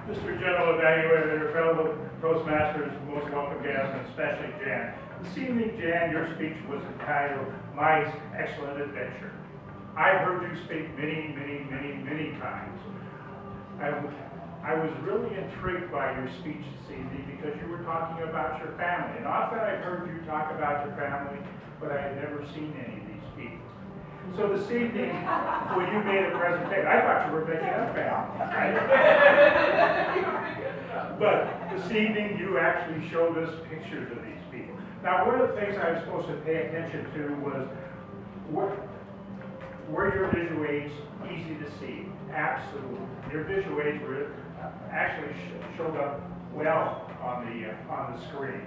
Mr. General Evaluator, fellow Toastmasters, most welcome guests, and especially Jan. This evening, Jan, your speech was entitled, My Excellent Adventure. I've heard you speak many times. I was really intrigued by your speech this evening because you were talking about your family. And often I've heard you talk about your family, but I had never seen any of these people. So this evening, when you made a presentation, I thought you were making up family. But this evening, you actually showed us pictures of these people. Now, one of the things I was supposed to pay attention to was, were your visual aids easy to see? Absolutely. Your visual aids were actually showed up well on the screen.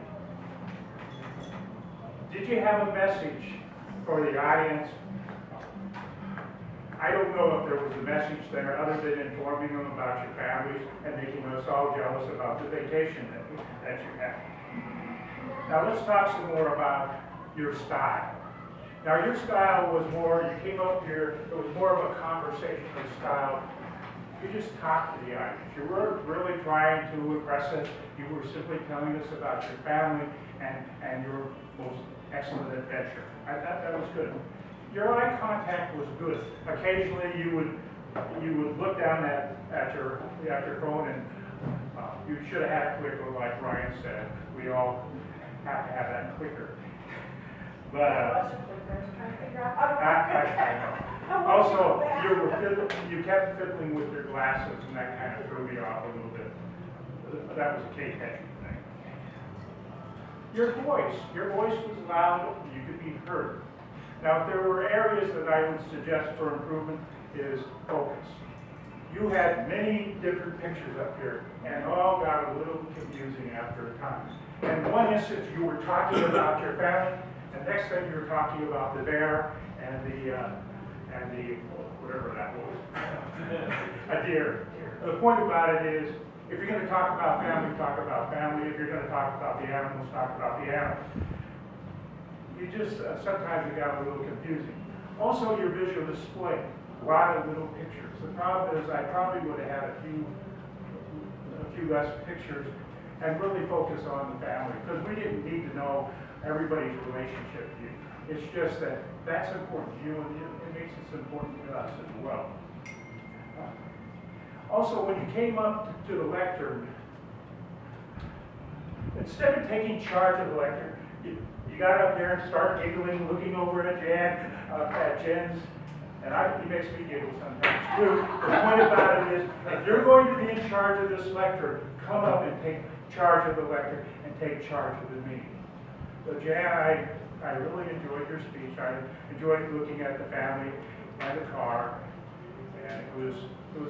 Did you have a message for the audience? I don't know if there was a message there other than informing them about your families and making us all jealous about the vacation that you had. Now let's talk some more about your style. Now your style was more, you came up here, it was more of a conversational style. You just talked to the audience. You weren't really trying to impress us. You were simply telling us about your family and your most excellent adventure. I thought that was good. Your eye contact was good. Occasionally you would look down at your phone, and you should have had a clicker like Ryan said. We all have to have that clicker. But I know. Also, you kept fiddling with your glasses, and that kind of threw me off a little bit. That was a cake-catching thing. Your voice was loud. You could be heard. Now, if there were areas that I would suggest for improvement, is focus. You had many different pictures up here, and all got a little confusing after a time. In one instance, you were talking about your family, and next thing you were talking about the bear and the whatever that was, a deer. The point about it is, if you're going to talk about family, talk about family. If you're going to talk about the animals, talk about the animals. You just, sometimes it got a little confusing. Also, your visual display, a lot of little pictures. The problem is I probably would have had a few less pictures and really focus on the family, because we didn't need to know everybody's relationship to you. It's just that that's important to you, and it makes it important to us as well. Also, when you came up to the lectern, instead of taking charge of the lectern, you got up there and started giggling, looking over at Jen's, and he makes me giggle sometimes too. The point about it is, if you're going to be in charge of this lecture, come up and take charge of the lecture and take charge of the meeting. So Jan, I really enjoyed your speech. I enjoyed looking at the family and the car, and it was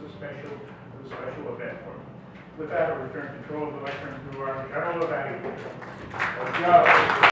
a special event for me. With that, I return control of the lecture to our General Evaluator. Let's go.